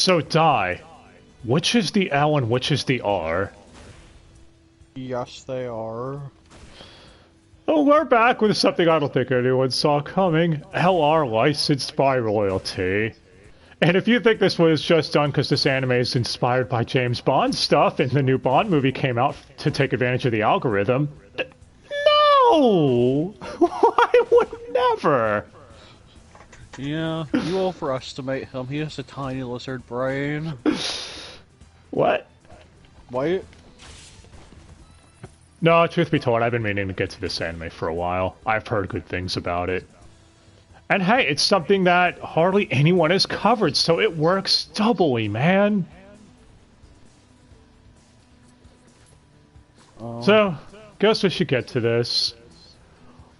So, Dai, which is the L and which is the R? Yes, they are. Oh, we're back with something I don't think anyone saw coming. LR licensed by royalty. And if you think this was just done because this anime is inspired by James Bond stuff and the new Bond movie came out to take advantage of the algorithm, no! I would never! Yeah, you overestimate him. He has a tiny lizard brain. What? Wait. No, truth be told, I've been meaning to get to this anime for a while. I've heard good things about it. And hey, it's something that hardly anyone has covered, so it works doubly, man. So, guess we should get to this.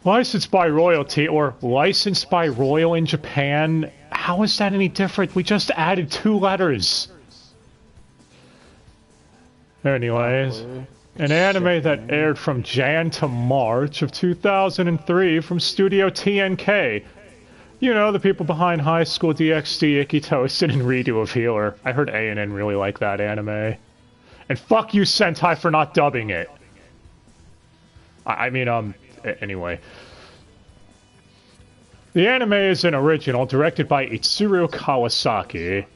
Licensed by royalty, or licensed by royal in Japan, how is that any different? We just added 2 letters. Anyways, an anime that aired from Jan to March of 2003 from Studio TNK. You know, the people behind High School DxD, Icky Toasted, and Redo of Healer. I heard A&N really like that anime. And fuck you, Sentai, for not dubbing it. Anyway. The anime is an original directed by Itsuru Kawasaki.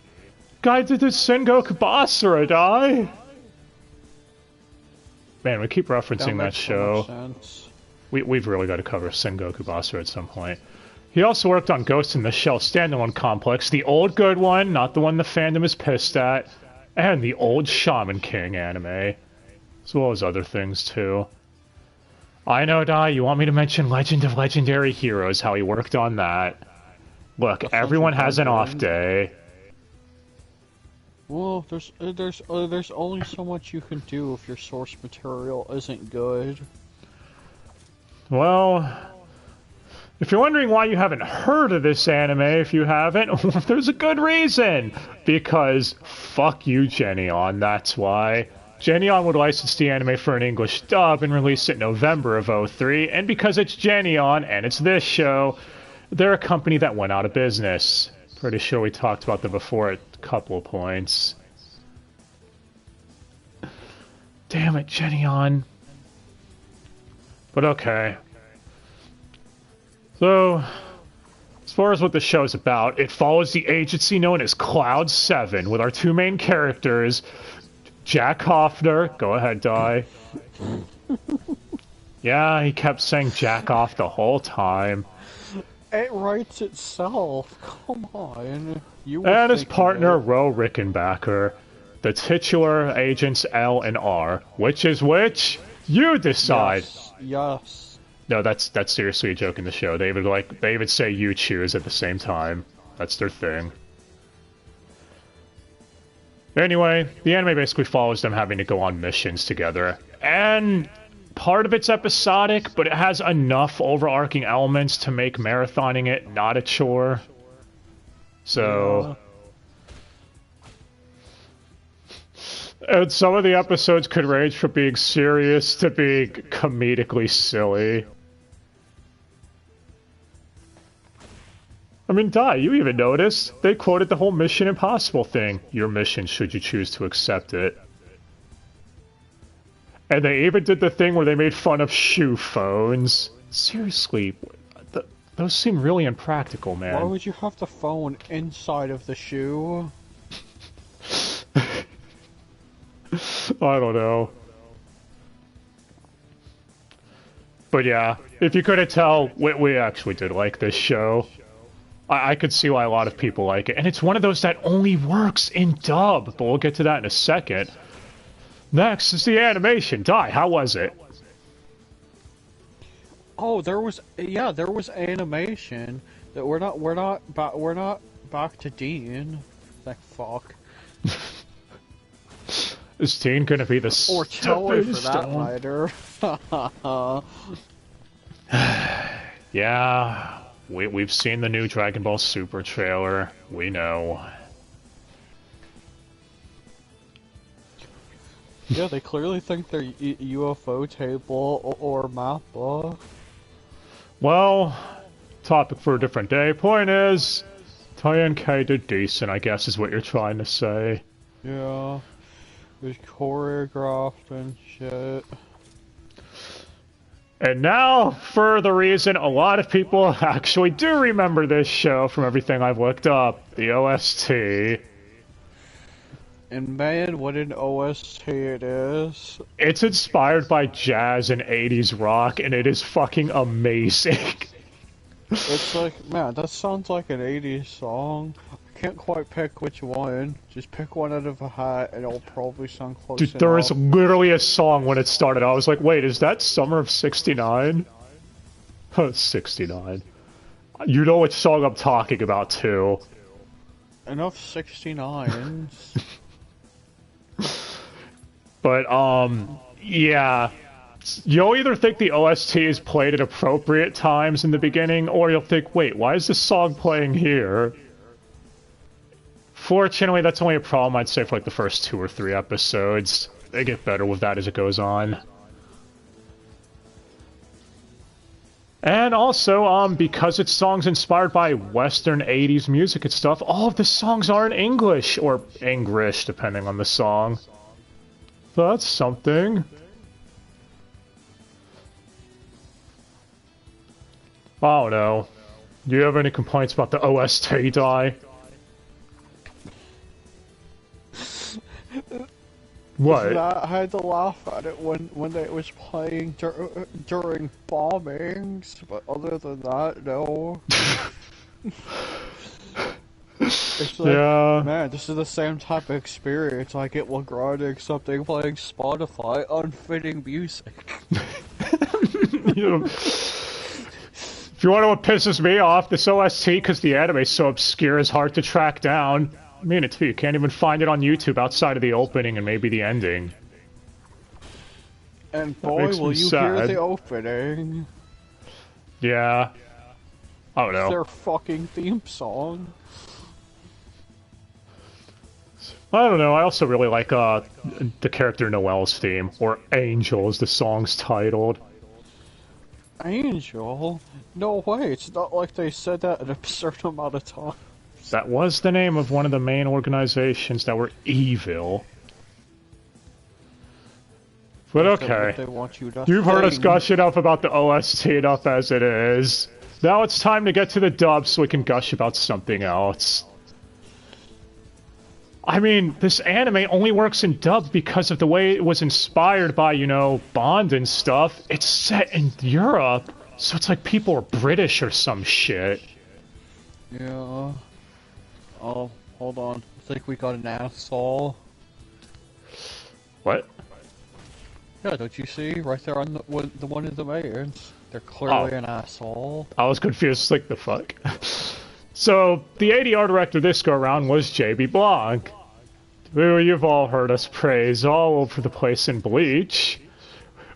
Guided to Sengoku Basara, Dai! Man, we keep referencing that show. We've really got to cover Sengoku Basara at some point. He also worked on Ghost in the Shell standalone complex, the old good one, not the one the fandom is pissed at, and the old Shaman King anime, as well as other things too. I know, Dai, you want me to mention Legend of Legendary Heroes, how he worked on that. Look, everyone has an off day. Well, there's only so much you can do if your source material isn't good. Well, if you're wondering why you haven't heard of this anime, if you haven't, there's a good reason. Because fuck you, Genion, that's why. Genion would license the anime for an English dub and release it in November of '03, and because it's Genion and it's this show, they're a company that went out of business. Pretty sure we talked about them before at a couple of points. Damn it, Genion. But okay. So, as far as what the show's about, it follows the agency known as Cloud 7, with our 2 main characters, Jack Hoffner. Go ahead, Dai. Yeah, he kept saying jack off the whole time. It writes itself. Come on. And his partner, Ro Rickenbacker. The titular agents L and R. Which is which? You decide. Yes. No, that's seriously a joke in the show. They would say you choose at the same time. That's their thing. Anyway, the anime basically follows them having to go on missions together. And part of it's episodic, but it has enough overarching elements to make marathoning it not a chore. So... And some of the episodes could range from being serious to being comedically silly. I mean, Dai, you even noticed? They quoted the whole Mission Impossible thing. Your mission, should you choose to accept it. And they even did the thing where they made fun of shoe phones. Seriously, those seem really impractical, man. Why would you have the phone inside of the shoe? I don't know. But yeah, if you couldn't tell, we actually did like this show. I could see why a lot of people like it. And it's one of those that only works in dub, but we'll get to that in a second. Next is the animation. Dai, how was it? Oh, there was animation. That we're not back to Dean. Thank fuck. Is Dean gonna be the or Toei for that matter? Yeah, we've seen the new Dragon Ball Super trailer. We know. Yeah, they clearly think they're UFO table or Mappa. Well, topic for a different day. Point is, TNK did decent, I guess, is what you're trying to say. Yeah. It was choreographed and shit. And now, for the reason a lot of people actually do remember this show from everything I've looked up, the OST. And man, what an OST it is. It's inspired by jazz and 80s rock, and it is fucking amazing. It's like, man, that sounds like an 80s song. I can't quite pick which one. Just pick one out of a hat and it'll probably sound close enough. Dude, there is literally a song when it started. I was like, wait, is that Summer of 69? 69. You know which song I'm talking about, too. Enough 69s. But, yeah. You'll either think the OST is played at appropriate times in the beginning, or you'll think, wait, why is this song playing here? Fortunately, that's only a problem, I'd say, for like the first 2 or 3 episodes. They get better with that as it goes on. And also, because it's songs inspired by Western 80s music and stuff, all of the songs are in English, or English, depending on the song. So that's something. I don't know. Do you have any complaints about the OST, Die? What? I had to laugh at it when it was playing during bombings, but other than that, no. It's like, yeah. man, this is the same type of experience I get regarding something playing Spotify unfitting music. If you want to know what pisses me off, this OST, because the anime is so obscure, is hard to track down. I mean it too, you can't even find it on YouTube outside of the opening and maybe the ending. And boy, will you hear the opening. Yeah. I don't know. It's their fucking theme song. I don't know, I also really like the character Noelle's theme, or Angel as the song's titled. Angel? No way, it's not like they said that an absurd amount of times. That was the name of one of the main organizations that were evil. But okay, you've heard us gush it up about the OST enough as it is. Now it's time to get to the dub so we can gush about something else. I mean, this anime only works in dub because of the way it was inspired by, you know, Bond and stuff. It's set in Europe, so it's like people are British or some shit. Yeah. Oh, hold on. I think we got an asshole. What? Yeah, don't you see? Right there on the one of the mains. They're clearly an asshole. I was confused, like, the fuck? So, the ADR director this go-around was J.B. Blanc, who you've all heard us praise all over the place in Bleach.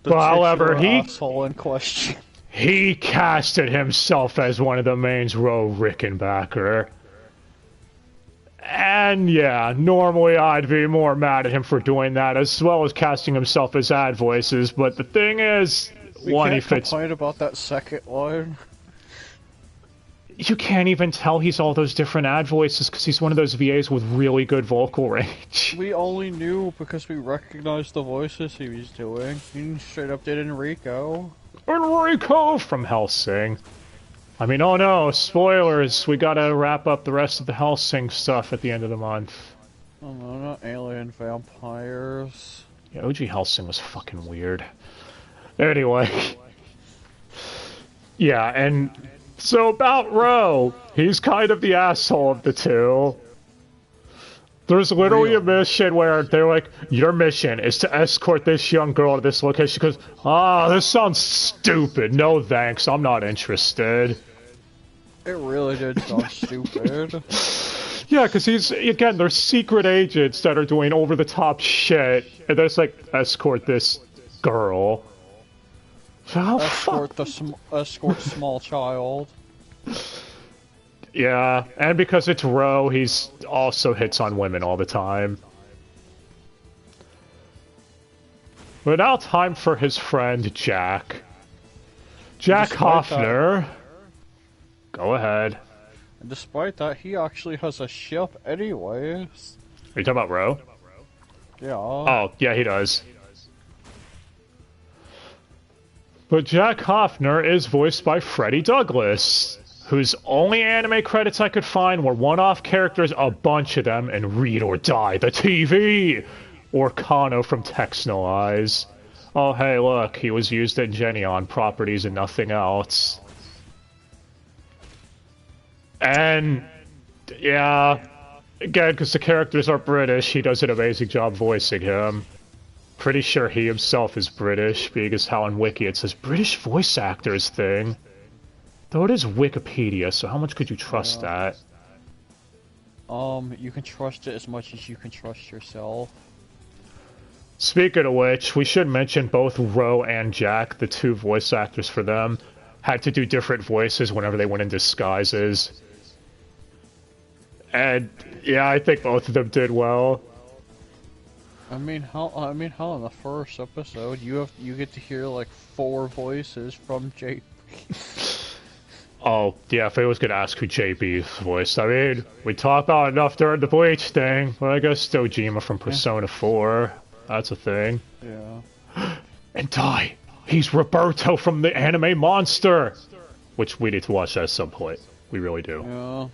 But however, asshole in question. He casted himself as one of the mains, Ro Rickenbacker. And yeah, normally I'd be more mad at him for doing that, as well as casting himself as ad voices, but the thing is, he fits... complain about that second one. You can't even tell he's all those different ad voices, because he's one of those VAs with really good vocal range. We only knew because we recognized the voices he was doing. He straight up did Enrico. Enrico from Hellsing. I mean, oh no, spoilers, we gotta wrap up the rest of the Hellsing stuff at the end of the month. Oh no, not alien vampires. Yeah, OG Hellsing was fucking weird. Anyway. Yeah, and so about Ro, he's kind of the asshole of the two. There's literally a mission where they're like, your mission is to escort this young girl to this location. She goes, this sounds stupid. No thanks, I'm not interested. It really did sound stupid. Yeah, because again, they're secret agents that are doing over-the-top shit. And they're just like, escort this girl. Escort small child. Yeah, and because it's Ro, he's also hits on women all the time. But now time for his friend Jack. Jack Hoffner. Go ahead. And despite that, he actually has a ship anyways. Are you talking about Ro? Yeah. Oh, yeah, he does. But Jack Hoffner is voiced by Freddie Douglass, whose only anime credits I could find were one-off characters, a bunch of them, in Read or Die, the TV! Or Kano from Texno Eyes. Oh, hey, look, he was used in Genion properties and nothing else. And, yeah, again, because the characters are British, he does an amazing job voicing him. Pretty sure he himself is British, being as how on Wiki it says British voice actors thing. Though it is Wikipedia, so how much could you trust that? You can trust it as much as you can trust yourself. Speaking of which, we should mention both Ro and Jack, the two voice actors for them, had to do different voices whenever they went in disguises. And yeah, I think both of them did well. I mean, how in the first episode you get to hear like 4 voices from JP. Oh, yeah, if I was gonna ask who JB's voiced, I mean, we talked about enough during the Bleach thing, but I guess Dojima from Persona 4, that's a thing. Yeah. And Die! He's Roberto from the anime Monster! Which we need to watch that at some point. We really do. Yeah.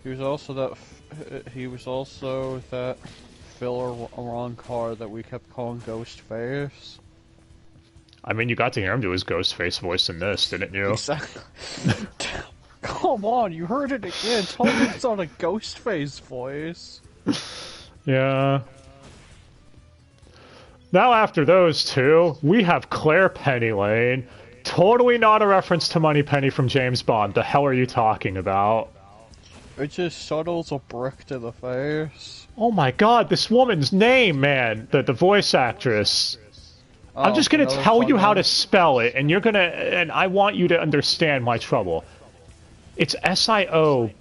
He was also that filler wrong card that we kept calling Ghostface. I mean, you got to hear him do his Ghostface voice in this, didn't you? Exactly. Come on, you heard it again. Tell me it's on a Ghostface voice. Yeah. Now after those two, we have Claire Pennylane. Totally not a reference to Moneypenny from James Bond. The hell are you talking about? It just subtles a brick to the face. Oh my god, this woman's name, man! The voice actress. I'm just gonna tell you how to spell it, and you're gonna... And I want you to understand my trouble. It's Siobhan.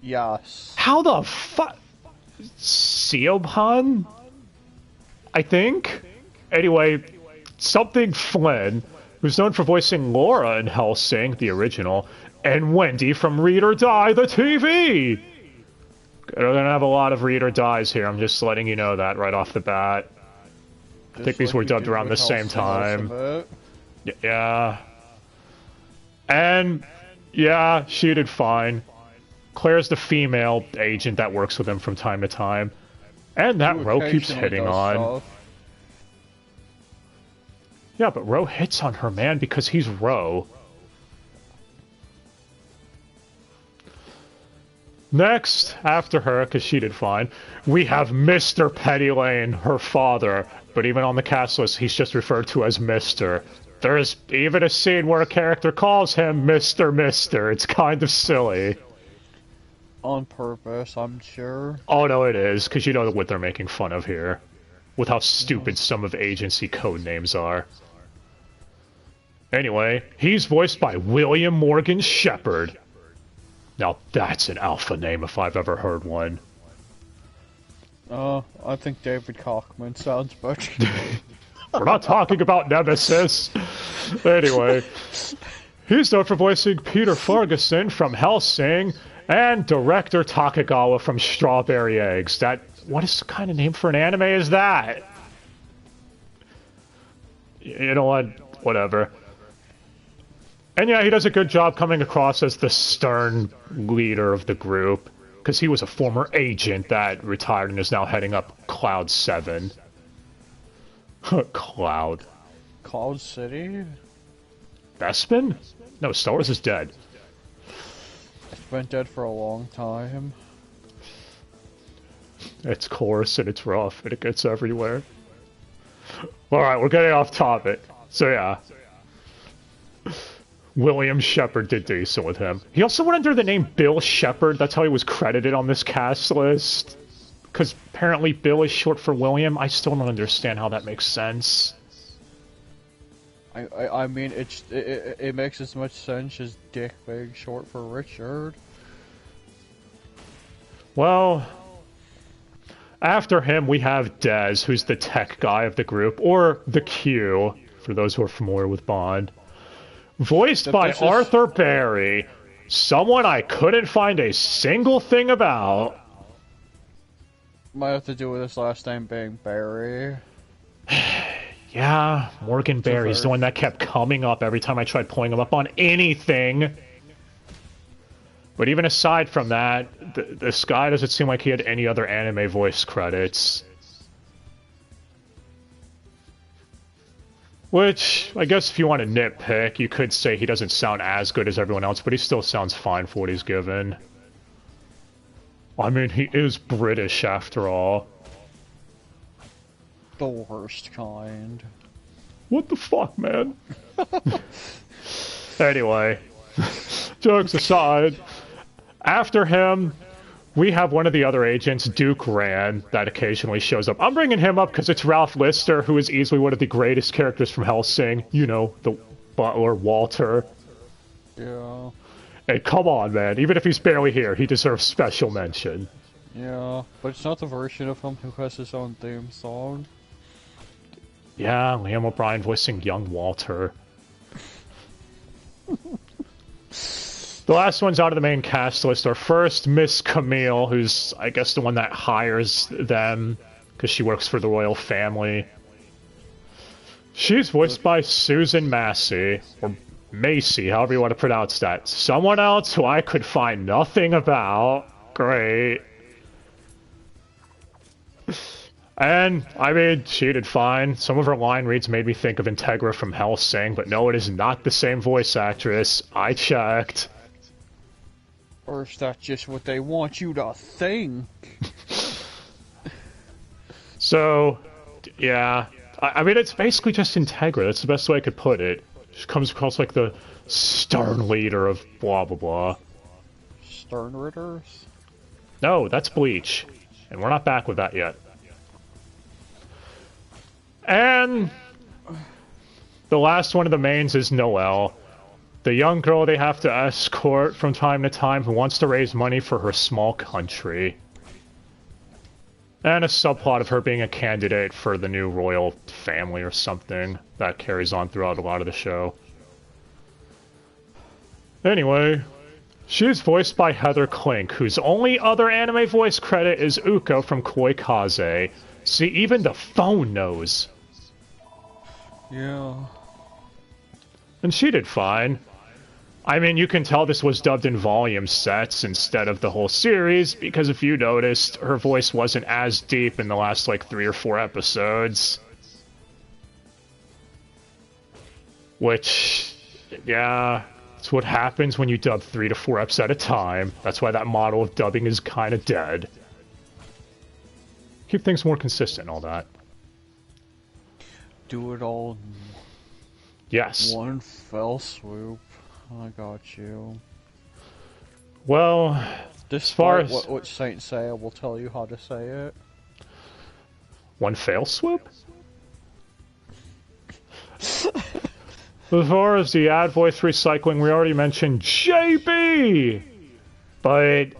Yes. How the fuck... Siobhan? I think? Anyway, something Flynn, who's known for voicing Laura in Hellsing, the original, and Wendy from Read or Die, the TV! We're gonna have a lot of Read or Dies here, I'm just letting you know that right off the bat. I think these were dubbed around the same time. Yeah. And, yeah, she did fine. Claire's the female agent that works with him from time to time. And that Ro keeps hitting on. Yeah, but Ro hits on her, man, because he's Ro. Next, after her, because she did fine, we have Mr. Pennylane, her father. But even on the cast list, he's just referred to as Mr. There's even a scene where a character calls him Mr. Mister. It's kind of silly. On purpose, I'm sure. Oh, no, it is, because you know what they're making fun of here. With how stupid some of agency code names are. Anyway, he's voiced by William Morgan Shepherd. Now that's an alpha name if I've ever heard one. I think David Cockman sounds better. We're not talking about Nemesis. Anyway, he's known for voicing Peter Ferguson from Hellsing and director Takagawa from Strawberry Eggs. What is the kind of name for an anime is that? You know what? Whatever. And yeah, he does a good job coming across as the stern leader of the group, because he was a former agent that retired and is now heading up Cloud 7. Cloud. Cloud City? Bespin? No, Star Wars is dead. It's been dead for a long time. It's coarse and it's rough and it gets everywhere. Alright, we're getting off topic. So yeah. William Shepard did decent with him. He also went under the name Bill Shepard. That's how he was credited on this cast list. Because apparently Bill is short for William. I still don't understand how that makes sense. I mean, it makes as much sense as Dick being short for Richard. Well, after him we have Dez, who's the tech guy of the group, or the Q, for those who are familiar with Bond. Voiced by Arthur Berry. Someone I couldn't find a single thing about. Might have to do with his last name being Barry. Yeah, Morgan Barry's the one that kept coming up every time I tried pulling him up on anything. But even aside from that, this guy doesn't seem like he had any other anime voice credits. Which, I guess if you want to nitpick, you could say he doesn't sound as good as everyone else, but he still sounds fine for what he's given. I mean, he is British after all. The worst kind. What the fuck, man? Anyway, jokes aside, after him, we have one of the other agents, Duke Rand, that occasionally shows up. I'm bringing him up because it's Ralph Lister, who is easily one of the greatest characters from Hellsing. You know, the butler, Walter. Yeah. Hey, come on, man. Even if he's barely here, he deserves special mention. Yeah, but it's not the version of him who has his own theme song. Yeah, Liam O'Brien voicing young Walter. The last ones out of the main cast list are first Miss Camille, who's, I guess, the one that hires them, because she works for the royal family. She's voiced by Susan Massey, or Macy, however you want to pronounce that. Someone else who I could find nothing about. Great. And, I mean, she did fine. Some of her line reads made me think of Integra from Hellsing, but no, it is not the same voice actress. I checked. Or is that just what they want you to think? So, yeah. I mean, it's basically just Integra. That's the best way I could put it. She comes across like the stern leader of blah blah blah. Stern Ritters? No, that's Bleach. And we're not back with that yet. And the last one of the mains is Noelle, the young girl they have to escort from time to time who wants to raise money for her small country. And a subplot of her being a candidate for the new royal family or something that carries on throughout a lot of the show. Anyway, she's voiced by Heather Klink, whose only other anime voice credit is Uko from Koi Kaze. See, even the phone knows. Yeah. And she did fine. I mean, you can tell this was dubbed in volume sets instead of the whole series, because if you noticed, her voice wasn't as deep in the last, like, 3 or 4 episodes. Which, yeah, it's what happens when you dub 3 to 4 eps at a time. That's why that model of dubbing is kind of dead. Keep things more consistent and all that. Do it all. Yes. One fell swoop. I got you. Well, as far as what Saint Seiya will tell you how to say it. One fail swoop? As far as the ad voice recycling, we already mentioned JB! But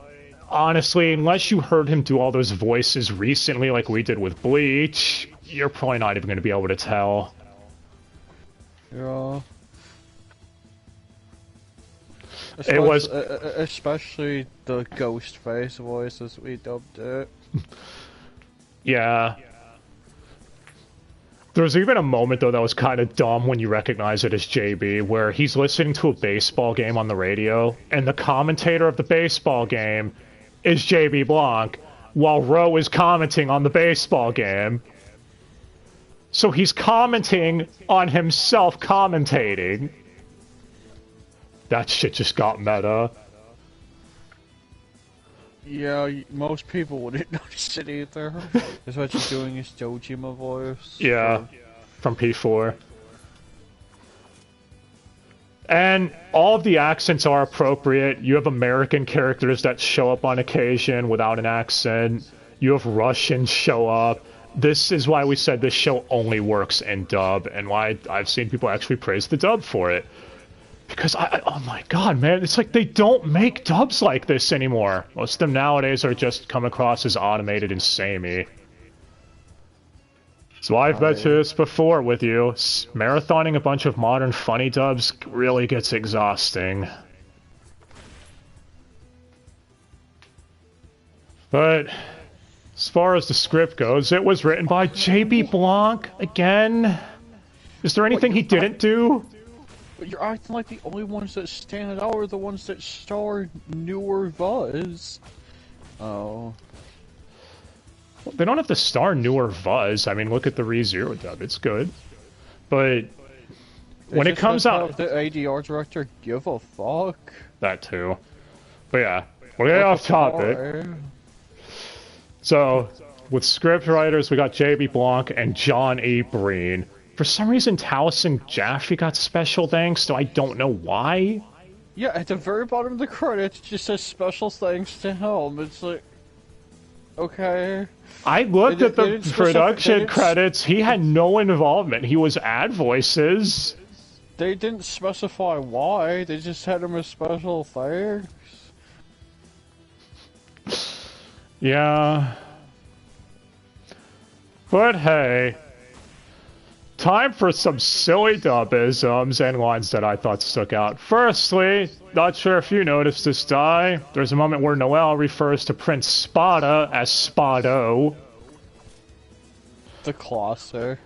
honestly, unless you heard him do all those voices recently like we did with Bleach, you're probably not even going to be able to tell. Yeah. Especially the ghost face voice as we dubbed it. Yeah. There was even a moment, though, that was kind of dumb when you recognize it as JB, where he's listening to a baseball game on the radio, and the commentator of the baseball game is JB Blanc, while Ro is commenting on the baseball game. So he's commenting on himself commentating. That shit just got meta. Yeah, most people wouldn't notice it either. That's what he's doing his Dojima voice. Yeah, from P4. And all of the accents are appropriate. You have American characters that show up on occasion without an accent. You have Russians show up. This is why we said this show only works in dub, and why I've seen people actually praise the dub for it. Because, oh my god, man, it's like they don't make dubs like this anymore. Most of them nowadays are just come across as automated and samey. So I've mentioned this before with you. Marathoning a bunch of modern funny dubs really gets exhausting. But as far as the script goes, it was written by J.B. Blanc again. Is there anything he didn't do? But you're acting like the only ones that stand out are the ones that star newer Buzz. Oh. Well, they don't have to star newer Buzz. I mean, look at the ReZero dub. It's good. But when it comes out... the ADR director give a fuck? That too. But yeah, we're getting off topic. So, with script writers, we got J.B. Blanc and John E. Breen. For some reason, Taliesin Jaffe got special thanks, so I don't know why. Yeah, at the very bottom of the credits, it just says special thanks to him. It's like, okay. I looked at the production credits. He had no involvement. He was ad voices. They didn't specify why. They just had him as special thanks. Yeah. But hey. Time for some silly dubisms and lines that I thought stuck out. Firstly, not sure if you noticed this, Di. There's a moment where Noel refers to Prince Spada as Spado. The classic.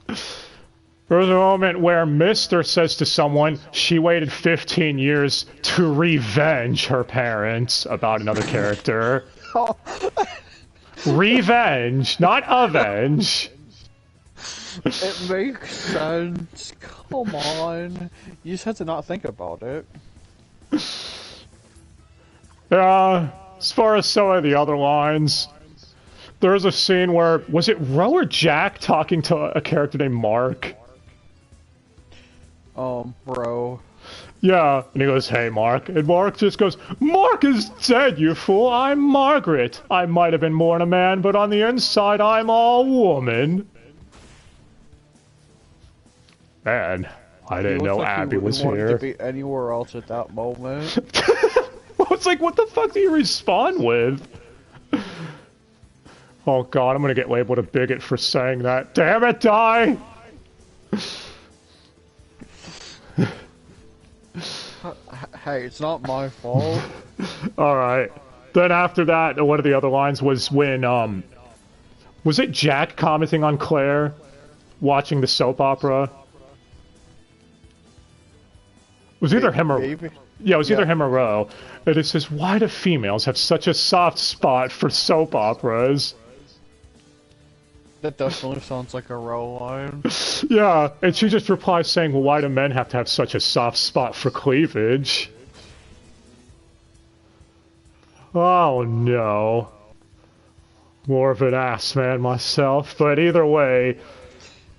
There's a moment where Mr. says to someone she waited 15 years to revenge her parents about another character. Revenge, not avenge. It makes sense. Come on. You just have to not think about it. As far as some of the other lines, there's a scene where, was it Ro or Jack talking to a character named Mark? Bro. Yeah, and he goes, hey, Mark. And Mark just goes, Mark is dead, you fool. I'm Margaret. I might have been born a man, but on the inside, I'm all woman. Man, I didn't know Abby was here. He wanted to be anywhere else at that moment. I was like, what the fuck do you respond with? Oh god, I'm gonna get labeled a bigot for saying that. Damn it, Di! Hey, it's not my fault. Alright. Then after that, one of the other lines was when, was it Jack commenting on Claire watching the soap opera? It was either him or... Yeah, it was either him or Ro. And it says, why do females have such a soft spot for soap operas? That definitely sounds like a Ro line. Yeah, and she just replies saying, well, why do men have to have such a soft spot for cleavage? Oh no. More of an ass man myself, but either way,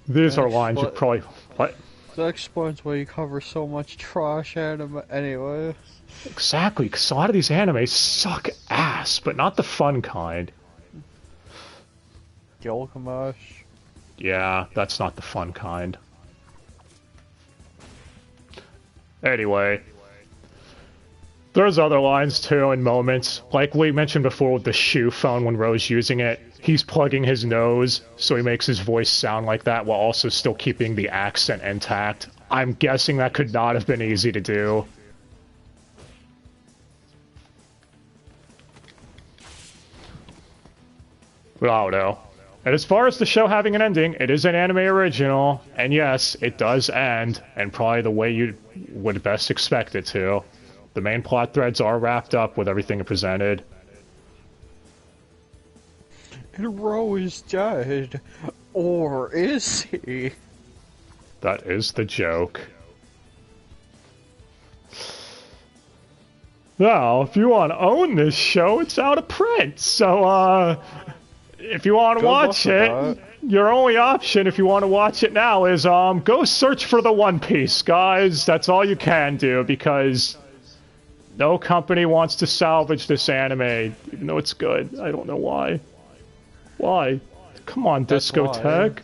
these are lines you probably... What? That explains why you cover so much trash anime anyway. Exactly, because a lot of these animes suck ass, but not the fun kind. Gilgamesh. Yeah, that's not the fun kind. Anyway. There's other lines too and moments. Like we mentioned before with the shoe phone when Ro's using it. He's plugging his nose, so he makes his voice sound like that while also still keeping the accent intact. I'm guessing that could not have been easy to do. But I don't know. And as far as the show having an ending, it is an anime original, and yes, it does end, and probably the way you would best expect it to. The main plot threads are wrapped up with everything it presented. And Ro is dead. Or is he? That is the joke. Now, if you want to own this show, it's out of print. So, if you want to watch it, your only option, if you want to watch it now, is go search for the One Piece, guys. That's all you can do, because no company wants to salvage this anime, even though it's good. I don't know why. Why? Come on, Discotheque.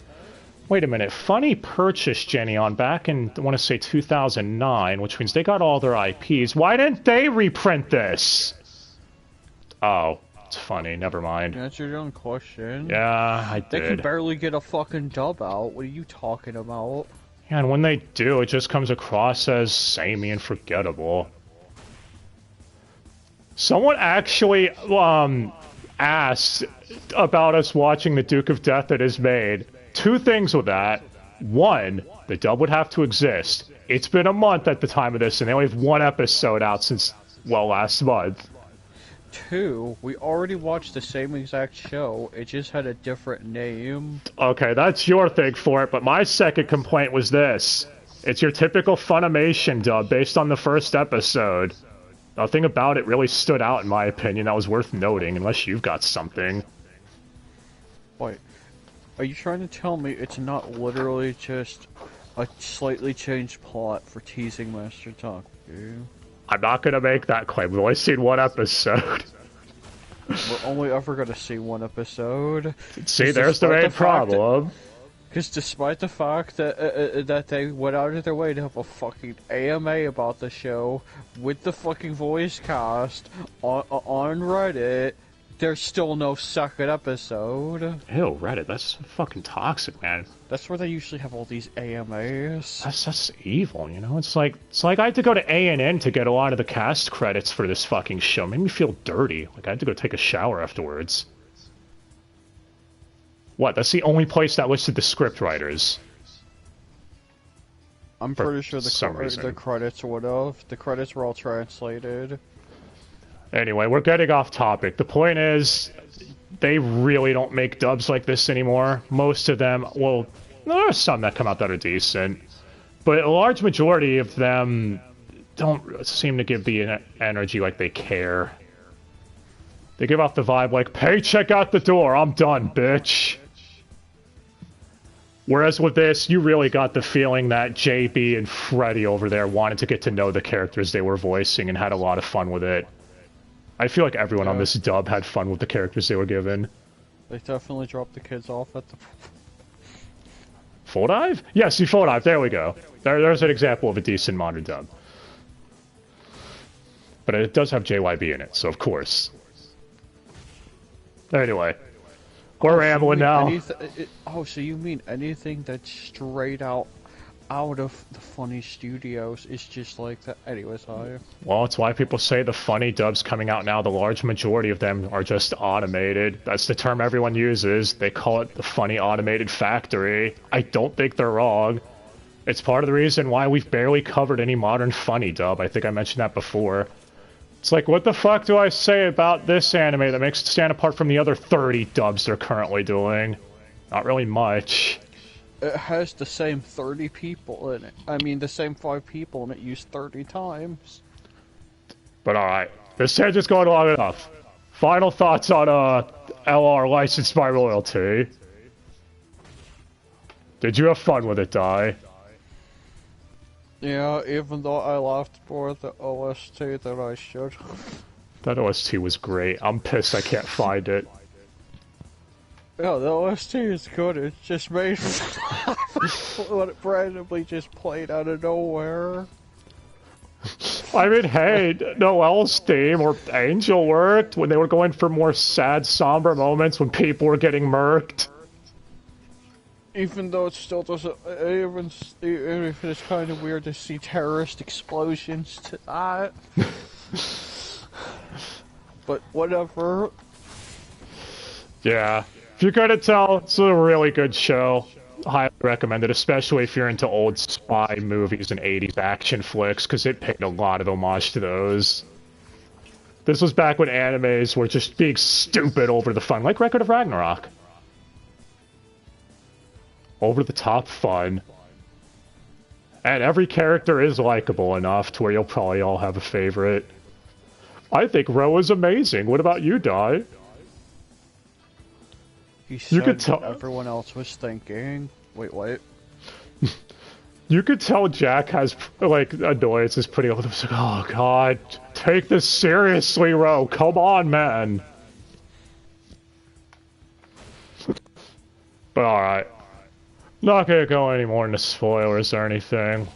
Wait a minute. Funny purchased Geneon back in, I want to say 2009, which means they got all their IPs. Why didn't they reprint this? Oh. it's funny. Never mind. You answered your own question. Yeah, I did. They can barely get a fucking dub out. What are you talking about? Yeah, and when they do, it just comes across as samey and forgettable. Someone actually, asked about us watching the Duke of Death That Is Made. Two things with that. One, the dub would have to exist. It's been a month at the time of this, and they only have one episode out since, well, last month. Two, we already watched the same exact show, it just had a different name. Okay, that's your thing for it, but my second complaint was this. It's your typical Funimation dub based on the first episode. Nothing about it really stood out in my opinion that was worth noting, unless you've got something. Wait, are you trying to tell me it's not literally just a slightly changed plot for teasing Master Taku? I'm not gonna make that claim, we've only seen one episode. We're only ever gonna see one episode. See, there's the main problem. Because despite the fact that that they went out of their way to have a fucking AMA about the show with the fucking voice cast on Reddit, there's still no second episode. Ew, Reddit, that's fucking toxic, man. That's where they usually have all these AMAs. That's evil, you know? It's like I had to go to A&N to get a lot of the cast credits for this fucking show. It made me feel dirty. Like I had to go take a shower afterwards. What? That's the only place that listed the script writers. I'm pretty sure the credits would have. The credits were all translated. Anyway, we're getting off topic. The point is, they really don't make dubs like this anymore. Most of them, well, there are some that come out that are decent, but a large majority of them don't seem to give the energy like they care. They give off the vibe like, paycheck out the door, I'm done, bitch. Whereas with this, you really got the feeling that JB and Freddy over there wanted to get to know the characters they were voicing and had a lot of fun with it. I feel like everyone on this dub had fun with the characters they were given. They definitely dropped the kids off at the... Full Dive? Yes, you Full Dive, there we go. There's an example of a decent modern dub. But it does have JYB in it, so of course. Anyway. We're rambling now. So you mean anything that's straight out of the funny studios is just like that? Anyways, well, it's why people say the funny dubs coming out now, the large majority of them are just automated. That's the term everyone uses. They call it the funny automated factory. I don't think they're wrong. It's part of the reason why we've barely covered any modern funny dub. I think I mentioned that before. It's like, what the fuck do I say about this anime that makes it stand apart from the other 30 dubs they're currently doing? Not really much. It has the same 30 people in it. I mean, the same 5 people in it used 30 times. But alright, this tangent's going long enough. Final thoughts on, LR licensed by royalty. Did you have fun with it, Dai? Yeah, even though I laughed more at the OST than I should. That OST was great. I'm pissed I can't find it. Yeah, the OST is good. It's just made when it randomly just played out of nowhere. I mean, hey, Noel's theme or Angel worked when they were going for more sad, somber moments when people were getting murked. Even though it still doesn't, even if it's kind of weird to see terrorist explosions to that. But whatever. Yeah. If you couldn't tell, it's a really good show. Highly recommend it, especially if you're into old spy movies and 80s action flicks, because it paid a lot of homage to those. This was back when animes were just being stupid over the fun, like Record of Ragnarok. Over the top fun. And every character is likable enough to where you'll probably all have a favorite. I think Ro is amazing. What about you, Dai? He said you could tell everyone else was thinking. Wait, what? You could tell Jack has, like, annoyances putting up with him. It's like, oh god, take this seriously, Ro. Come on, man. But alright. Not gonna go any more into spoilers or anything.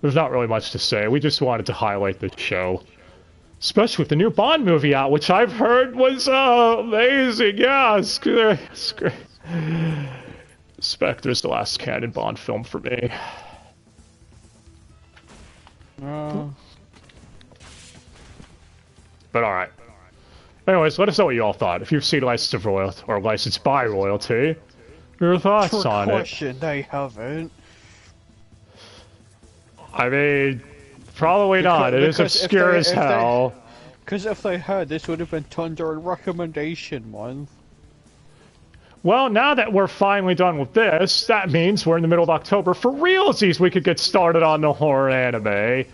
There's not really much to say. We just wanted to highlight the show. Especially with the new Bond movie out, which I've heard was amazing. Yeah, it's great. It's great. Spectre's the last canon Bond film for me. But alright. Anyways, let us know what you all thought. If you've seen Licensed of Royalty, or Licensed by Royalty, your thoughts on it. Question, they haven't. I mean, probably not. It is obscure as hell. Because if they had, this would have been Thunder and Recommendation Month. Well, now that we're finally done with this, that means we're in the middle of October. For realsies, we could get started on the horror anime.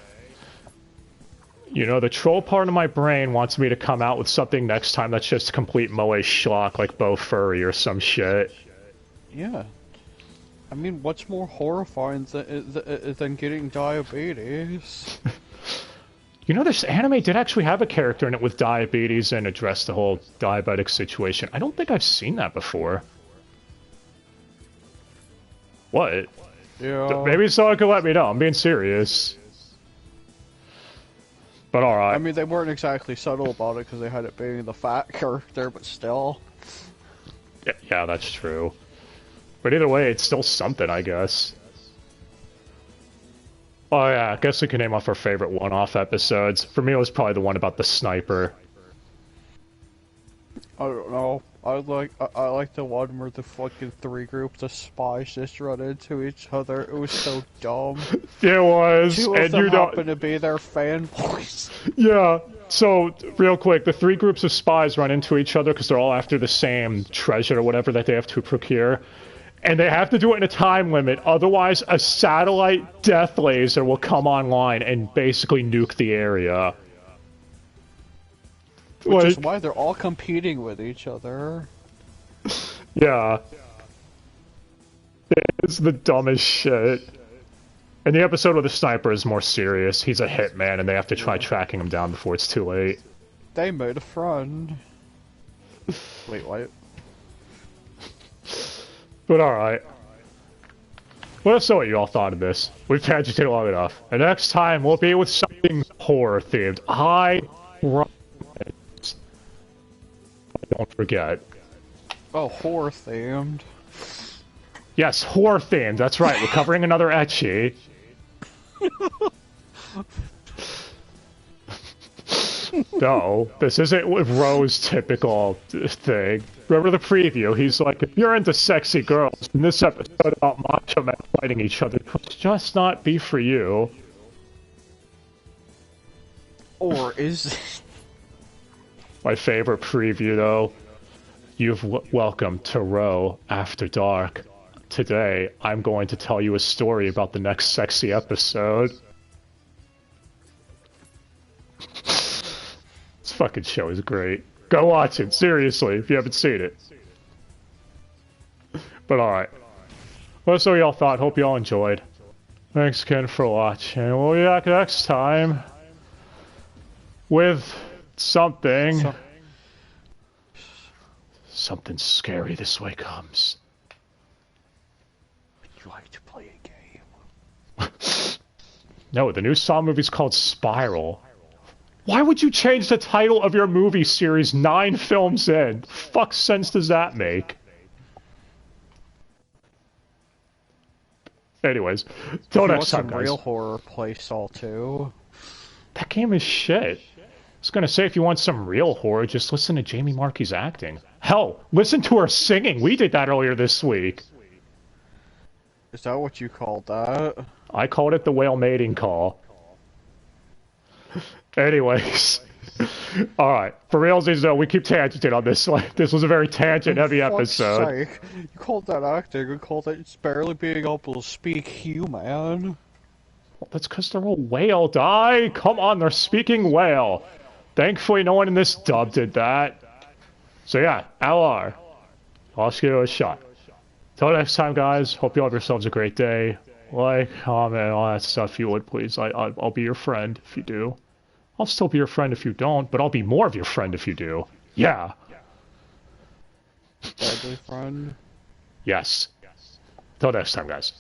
You know, the troll part of my brain wants me to come out with something next time that's just complete moe schlock, like Bo Furry or some shit. Yeah. I mean, what's more horrifying than getting diabetes? You know, this anime did actually have a character in it with diabetes and addressed the whole diabetic situation. I don't think I've seen that before. What? Yeah. Maybe someone could let me know. I'm being serious. But alright. I mean, they weren't exactly subtle about it because they had it being the fat character, but still. Yeah, that's true. But either way, it's still something, I guess. Oh yeah, I guess we can name off our favorite one-off episodes. For me, it was probably the one about the sniper. I don't know. I like the one where the fucking 3 groups of spies just run into each other. It was so dumb. It was. Two of them happen to be their fanboys. Yeah. So, real quick, the 3 groups of spies run into each other because they're all after the same treasure or whatever that they have to procure. And they have to do it in a time limit, otherwise a satellite death laser will come online and basically nuke the area. Which is why they're all competing with each other. Yeah. It's the dumbest shit. And the episode with the sniper is more serious. He's a hitman and they have to try tracking him down before it's too late. They made a friend. Wait, what? But alright. Let us know what you all thought of this. We've tangented long enough. And next time we'll be with something horror themed. Don't forget. Oh, horror themed. Yes, horror themed. That's right. We're covering another ecchi. No, this isn't Ro's typical thing. Remember the preview? He's like, if you're into sexy girls, in this episode about macho men fighting each other, it could just not be for you. Or is it? My favorite preview, though. Welcome to Ro After Dark. Today, I'm going to tell you a story about the next sexy episode. This fucking show is great. Go watch it, seriously, if you haven't seen it. But alright. Well, that's what y'all thought. Hope y'all enjoyed. Thanks again for watching. We'll be back next time with something. Something scary this way comes. Would you like to play a game? No, the new Saw movie's called Spiral. Why would you change the title of your movie series 9 films in? Fuck sense does that make? Anyways, till next time, guys. Real horror, play Saw 2. That game is shit. I was gonna say, if you want some real horror, just listen to Jamie Marchi's acting. Hell, listen to her singing. We did that earlier this week. Is that what you called that? I called it the whale mating call. Anyways. Alright, for realsies though, we keep tangenting on this. Like, this was a very tangent-heavy episode. Sake. You called that acting, you called it barely being able to speak human. Well, that's because they're a whale, die! Come on, they're speaking whale. Thankfully, no one in this dub did that. So yeah, LR. I'll just give it a shot. Till next time, guys, hope you all have yourselves a great day. Like, comment, all that stuff if you would, please. I'll be your friend if you do. I'll still be your friend if you don't, but I'll be more of your friend if you do. Yeah. Deadly friend? Yes. Till next time, guys.